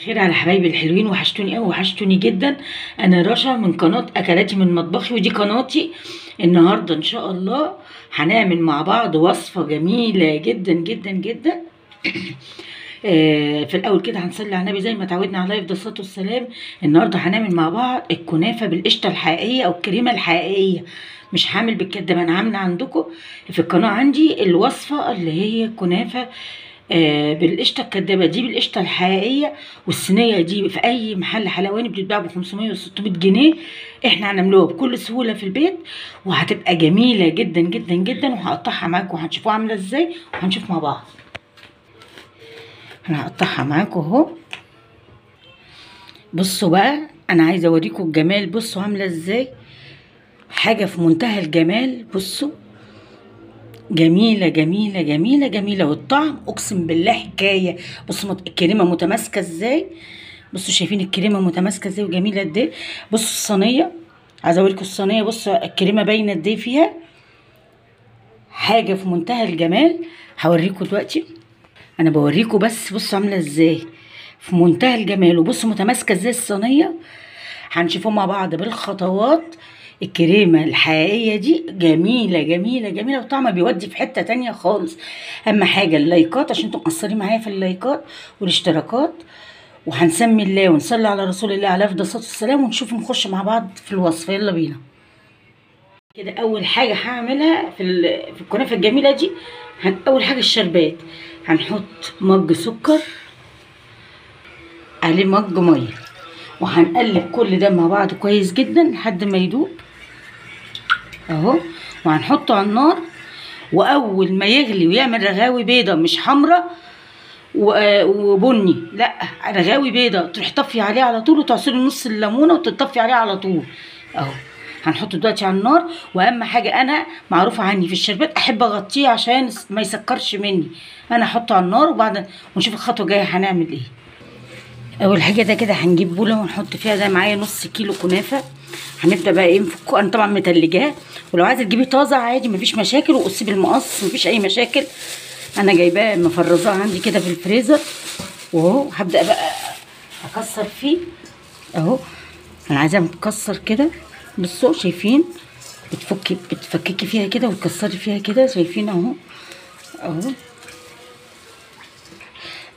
خير على حبايبي الحلوين، وحشتوني قوي، وحشتوني جدا. انا رشا من قناه اكلاتي من مطبخي، ودي قناتي. النهارده ان شاء الله هنعمل مع بعض وصفه جميله جدا جدا جدا. في الاول كده هنصلي على النبي زي ما اتعودنا عليه افضل الصلاه والسلام. النهارده هنعمل مع بعض الكنافه بالقشطه الحقيقيه او الكريمه الحقيقيه، مش هعمل بالكدب. انا عامله عندكم في القناه عندي الوصفه اللي هي كنافه بالقشطه الكدابه، دي بالقشطه الحقيقيه. والصينيه دي في اي محل حلواني بتتباع ب 500 و 600 جنيه. احنا هنعملوها بكل سهوله في البيت، وهتبقى جميله جدا جدا جدا. وهقطعها معاكم وهتشوفوها عامله ازاي، وهنشوف مع بعض. انا هقطعها معاكم اهو. بصوا بقى، انا عايزه اوريكم الجمال. بصوا عامله ازاي، حاجه في منتهى الجمال. بصوا جميله جميله جميله جميله، والطعم اقسم بالله حكايه. بصوا الكريمه متماسكه ازاي. بصوا شايفين الكريمه متماسكه ازاي وجميله قد ايه. بصوا الصينيه، عايزه اوريكم الصينيه. بصوا الكريمه باينه قد ايه فيها، حاجه في منتهى الجمال. هوريكم دلوقتي، انا بوريكم بس. بصوا عامله ازاي في منتهى الجمال، وبصوا متماسكه ازاي الصينيه. هنشوفهم مع بعض بالخطوات. الكريمه الحقيقيه دي جميله جميله جميله، وطعمها بيودي في حته تانية خالص. اهم حاجه اللايكات، عشان انتم مقصرين معايا في اللايكات والاشتراكات. وهنسمي الله ونصلي على رسول الله عليه افضل الصلاه والسلام، ونشوف نخش مع بعض في الوصفه. يلا بينا كده. اول حاجه هعملها في الكنافه الجميله دي، اول حاجه الشربات. هنحط مج سكر عليه مج ميه، وهنقلب كل ده مع بعض كويس جدا لحد ما يدوب اهو. وهنحطه على النار، واول ما يغلي ويعمل رغاوي بيضه مش حمراء وبني، لا رغاوي بيضه، تروح طفي عليه على طول، وتعصري نص الليمونه وتطفي عليه على طول اهو. هنحطه دلوقتي على النار. واهم حاجه، انا معروفه عني في الشربات احب اغطيه عشان ما يسكرش مني. انا احطه على النار، وبعد ونشوف الخطوه الجايه هنعمل ايه. اول حاجه ده كده هنجيب بوله ونحط فيها، ده معايا نص كيلو كنافه. هنبدا بقى ايه نفكه. انا طبعا متلجاه، ولو عايزه تجيبي طازه عادي مفيش مشاكل، وقصيه بالمقص مفيش اي مشاكل. انا جايباه مفرزاه عندي كده في الفريزر، واهو هبدا بقى اكسر فيه اهو. انا عايزاه متكسر كده. بصوا شايفين، بتفككي فيها كده وتكسري فيها كده، شايفين اهو اهو.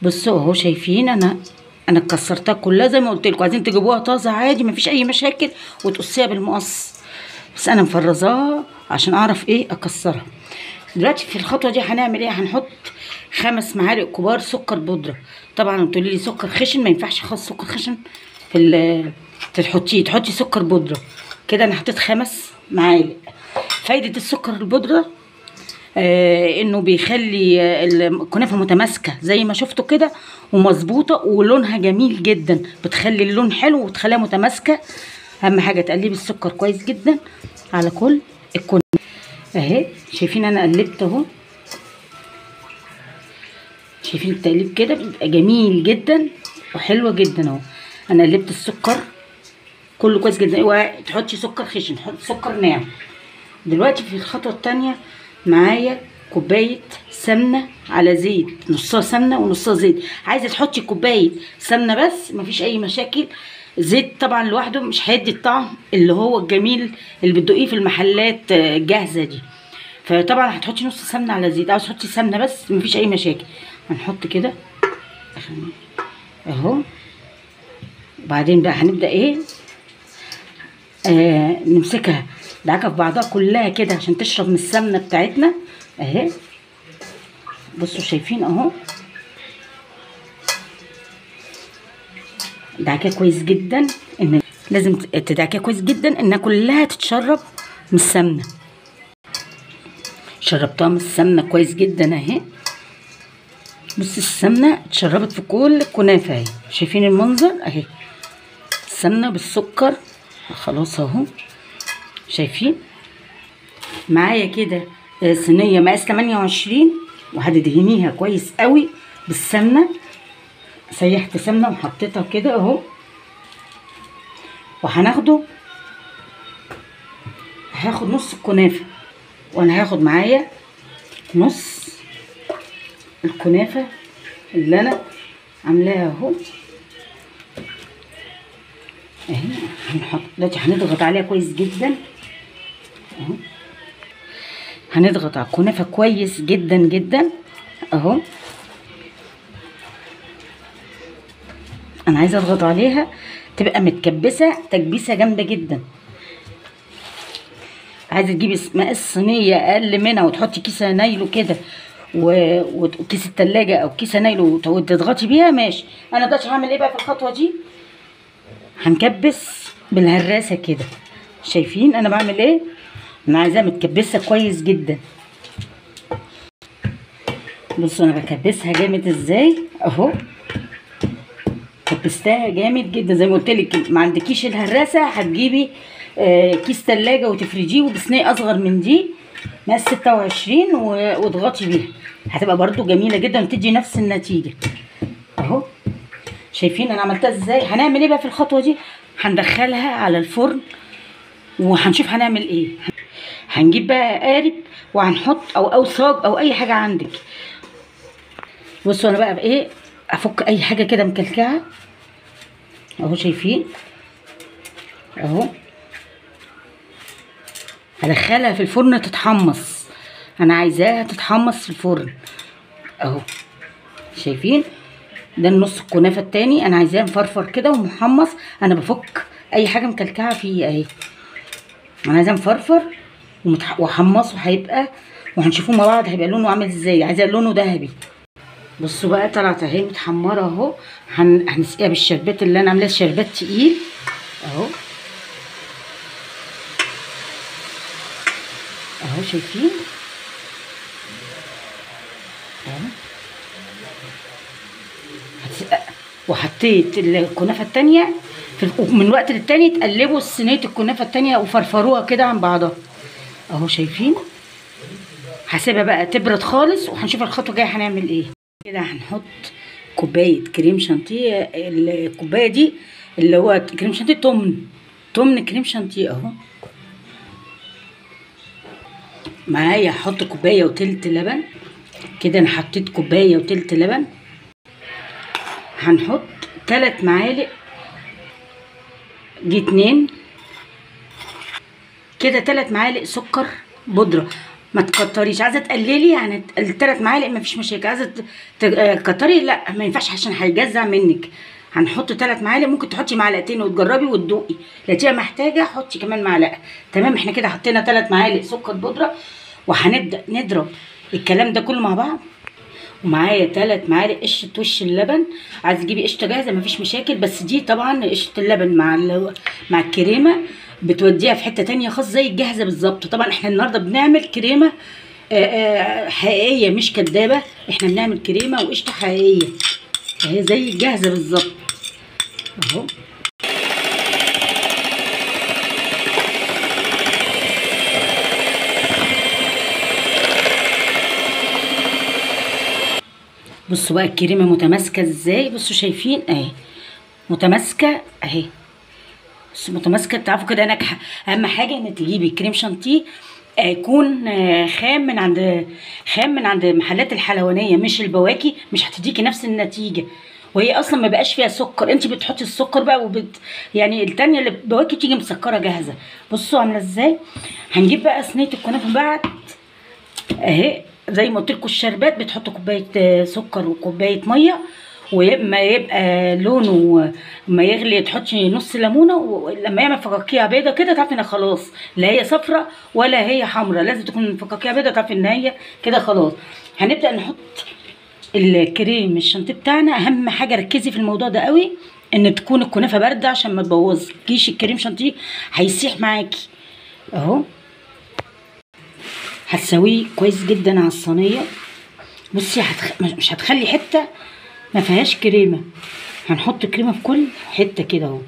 بصوا اهو شايفين، انا كسرتها كلها زي ما قلت لكم. عايزين تجيبوها طازه عادي مفيش اي مشاكل، وتقصيها بالمقص، بس انا مفرزاها عشان اعرف ايه اكسرها. دلوقتي في الخطوه دي هنعمل ايه. هنحط 5 معالق كبار سكر بودره. طبعا تقولي لي سكر خشن، ما ينفعش خالص سكر خشن تحطي سكر بودره كده. انا حطيت 5 معالق. فايده السكر البودره انه بيخلي الكنافه متماسكه زي ما شفتوا كده، ومظبوطه، ولونها جميل جدا. بتخلي اللون حلو وتخليها متماسكه. اهم حاجه تقلبي السكر كويس جدا على كل الكنافه اهي. شايفين انا قلبت اهو، شايفين التقليب كده بيبقى جميل جدا وحلوه جدا اهو. انا قلبت السكر كله كويس جدا. اوعي تحطي سكر خشن، حطي سكر ناعم. دلوقتي في الخطوه الثانيه معايا كوبايه سمنه على زيت، نصها سمنه ونصها زيت. عايزه تحطي كوبايه سمنه بس مفيش اي مشاكل. زيت طبعا لوحده مش هيدي الطعم اللي هو الجميل اللي بتدوقيه في المحلات الجاهزه دي. فطبعا هتحطي نص سمنه على زيت، عاوز تحطي سمنه بس مفيش اي مشاكل. هنحط كده اهو. وبعدين بقى هنبدا ايه نمسكها دعكه في بعضها كلها كده عشان تشرب من السمنه بتاعتنا اهي. بصوا شايفين اهو، دعكه كويس جدا. ان لازم تدعكيها كويس جدا انها كلها تتشرب من السمنه. شربتها من السمنه كويس جدا اهي. بص السمنه اتشربت في كل الكنافه اهي. شايفين المنظر اهي، السمنه بالسكر خلاص اهو. شايفين معايا كده صينيه مقاس 28، وهتدهنيها كويس قوي بالسمنه. سيحت سمنه وحطيتها كده اهو. وهناخده، هاخد نص الكنافه، وانا هاخد معايا نص الكنافه اللي انا عاملاها اهو. اهي. هنحط دلوقتي، هنضغط عليها كويس جدا اهو. هنضغط على الكنافه كويس جدا جدا اهو. انا عايزه اضغط عليها تبقى متكبسه تكبيسه جامده جدا. عايزه تجيبي مقاس صينيه اقل منها وتحطي كيسه نايلو كده وكيس التلاجة او كيسه نايلو وتضغطي بيها ماشي. انا دلوقتي هعمل ايه بقى في الخطوه دي؟ هنكبس بالهراسه كده. شايفين انا بعمل ايه؟ انا عايزاها متكبسه كويس جدا. بصوا انا بكبسها جامد ازاي اهو. كبستها جامد جدا زي ما قلت لك. ما عندكيش الهراسه هتجيبي كيس تلاجة وتفرجيه وبصينيه اصغر من دي مقاس 26 واضغطي بيها، هتبقى برضو جميله جدا وتدي نفس النتيجه اهو. شايفين انا عملتها ازاي؟ هنعمل ايه بقى في الخطوه دي؟ هندخلها على الفرن وهنشوف هنعمل ايه. هنجيب بقى قارب وهنحط او صاج او اي حاجه عندك. بصوا انا بقى بايه افك اي حاجه كده مكلكعه اهو. شايفين اهو. هدخلها في الفرن تتحمص. انا عايزاها تتحمص في الفرن اهو. شايفين ده النص الكنافه التاني انا عايزاه مفرفر كده ومحمص. انا بفك اي حاجه مكلكعه فيه اهي. انا عايزاه مفرفر وحمصه هيبقى، وهنشوفوه مع بعض هيبقى لونه عامل ازاي. عايزاه لونه ذهبي. بصوا بقى طلعت اهي متحمره اهو. هنسقيها بالشربات اللي انا عاملاه شربات تقيل اهو اهو. شايفين اهو. وحطيت الكنافه التانيه من وقت للتاني تقلبوا صينيه الكنافه التانيه وفرفروها كده عن بعضها اهو. شايفين هسيبها بقى تبرد خالص وهنشوف الخطوه الجايه هنعمل ايه. كده هنحط كوبايه كريم شانتيه. الكوبايه دي اللي هو كريم شانتيه تمن كريم شانتيه اهو. معايا هحط كوبايه وتلت لبن كده. انا حطيت كوبايه وتلت لبن. هنحط 3 معالق دي 2 كده 3 معالق سكر بودره. ما تكتريش. عايزه تقللي يعني ال3 معالق مفيش مشاكل. عايزه تكتري لا ما ينفعش عشان هيجزع منك. هنحط 3 معالق. ممكن تحطي معلقتين وتجربي وتدوقي لقيتيها محتاجه حطي كمان معلقه. تمام. احنا كده حطينا 3 معالق سكر بودره وهنبدا نضرب الكلام ده كله مع بعض. ومعايا 3 معالق قشطه وش اللبن. عايزه تجيبي قشطه جاهزه مفيش مشاكل، بس دي طبعا قشطه اللبن مع الكريمه بتوديها في حته تانية خاص زي الجاهزه بالظبط. طبعا احنا النهارده بنعمل كريمه حقيقيه مش كدابه. احنا بنعمل كريمه وقشطه حقيقيه اهي زي الجاهزه بالظبط اهو. بصوا بقى الكريمه متماسكه ازاي. بصوا شايفين اهي متماسكه اهي. بصوا متماسكه. تعرفوا كده ناجحه. اهم حاجه ان تجيبي كريم شانتيه يكون خام من عند محلات الحلوانيه مش البواكي. مش هتديكي نفس النتيجه وهي اصلا ما بقاش فيها سكر. انت بتحطي السكر بقى يعني التانيه اللي بواكي تيجي مسكره جاهزه. بصوا عامله ازاي. هنجيب بقى صينيه الكنافه بعد اهي زي ما قلت لكم. الشربات بتحطوا كوبايه سكر وكوبايه ميه، ولما يبقى لونه ما يغلي تحطي نص ليمونه. ولما يعمل فقاقيع بيضه كده تعرفي انها خلاص لا هي صفرة ولا هي حمراء. لازم تكون فقاقيع بيضه تعرفي ان هي كده خلاص. هنبدا نحط الكريم الشانتيه بتاعنا. اهم حاجه ركزي في الموضوع ده قوي ان تكون الكنافه بارده عشان ما تبوظكيش الكريم شانتيه هيسيح معاكي اهو. هتسويه كويس جدا على الصينيه. بصي مش هتخلي حته ما فيهاش كريمه. هنحط كريمه في كل حته كده اهو.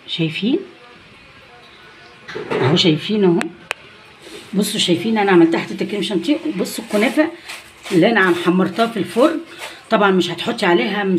شايفين اهو. شايفين اهو. بصوا شايفين انا عملتها حته كريم شانتيه. بصوا الكنافه اللي انا حمرتها في الفرن. طبعا مش هتحطي عليها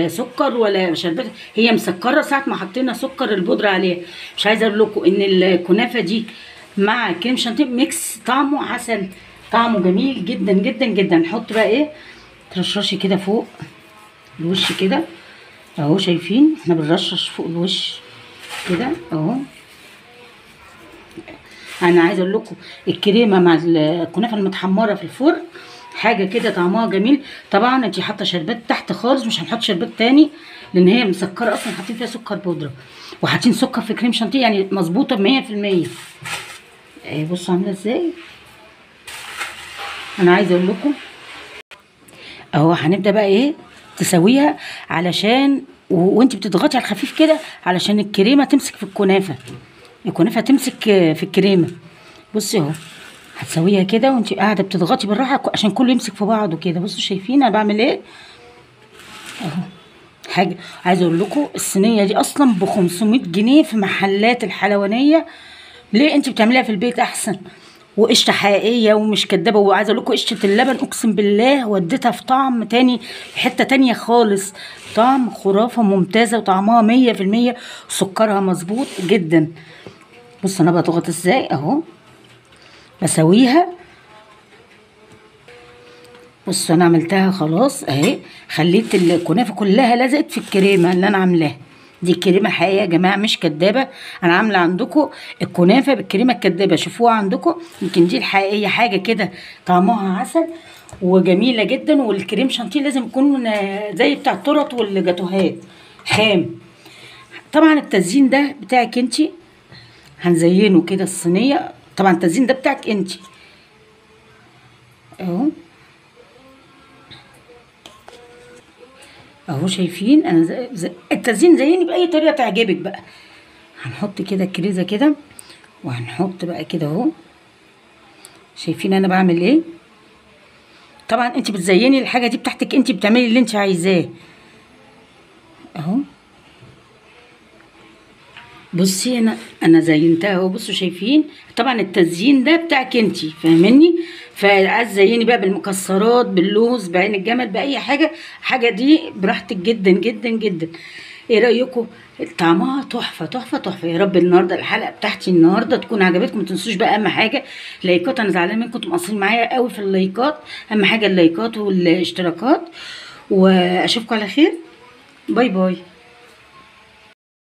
سكر ولا شربات. هي مسكره ساعه ما حطينا سكر البودره عليها. مش عايزه اقول لكم ان الكنافه دي مع كريم شانتيه ميكس طعمه عسل. طعمه جميل جدا جدا جدا. نحط بقى ايه ترشرشي كده فوق الوش كده اهو. شايفين احنا بنرشش فوق الوش كده اهو. انا عايزه اقول لكم الكريمه مع الكنافه المتحمره في الفرن حاجه كده طعمها جميل. طبعا انت حاطه شربات تحت خالص، مش هنحط شربات تاني لان هي مسكره اصلا، حاطين فيها سكر بودره وحاطين سكر في كريم شانتيه، يعني مظبوطه 100%. بصوا عامله ازاي. انا عايزه اقول لكم اهو هنبدا بقى ايه تسويها علشان وانت بتضغطي على الخفيف كده علشان الكريمه تمسك في الكنافه، الكنافه تمسك في الكريمه. بصي اهو هتسويها كده وانت قاعده بتضغطي بالراحه عشان كله يمسك في بعضه كده. بصوا شايفين انا بعمل ايه اهو. حاجه عايزه اقول لكم الصينيه دي اصلا ب 500 جنيه في محلات الحلوانيه. ليه انت بتعمليها في البيت احسن، وقشطه حقيقيه ومش كدابه. وعايزه اقول لكم قشطه اللبن اقسم بالله وديتها في طعم تاني، حته تانيه خالص، طعم خرافه ممتازه وطعمها 100%، سكرها مظبوط جدا. بص انا بضغط ازاي اهو بسويها. بص انا عملتها خلاص اهي، خليت الكنافه كلها لزقت في الكريمه اللي انا عاملاها دي. الكريمه حقيقيه يا جماعه مش كدابه. انا عامله عندكم الكنافه بالكريمه الكدابه، شوفوها عندكم، يمكن دي الحقيقيه حاجه كده طعمها عسل وجميله جدا. والكريم شانتيه لازم يكون زي بتاع التورت والجاتوهات خام. طبعا التزيين ده بتاعك انت، هنزينه كده الصينيه. طبعا التزيين ده بتاعك انت اهو. اهو شايفين انا التزيين زيني باي طريقه تعجبك بقى. هنحط كده كريزه كده وهنحط بقى كده اهو. شايفين انا بعمل ايه. طبعا انت بتزيني الحاجه دي بتاعتك انت، بتعملي اللي انت عايزاه اهو. بصي انا زينتها اهو. بصوا شايفين طبعا التزيين ده بتاعك انت فاهمني. فعايز زيني بقى بالمكسرات باللوز بعين الجمل باي حاجه، حاجه دي براحتك جدا جدا جدا. ايه رايكم؟ طعمها تحفه تحفه تحفه. يا رب النهارده الحلقه بتاعتي النهارده تكون عجبتكم. ما تنسوش بقى اهم حاجه لايكات، انا زعلانه منكم انتوا مقصرين معايا قوي في اللايكات. اهم حاجه اللايكات والاشتراكات، واشوفكم على خير. باي باي.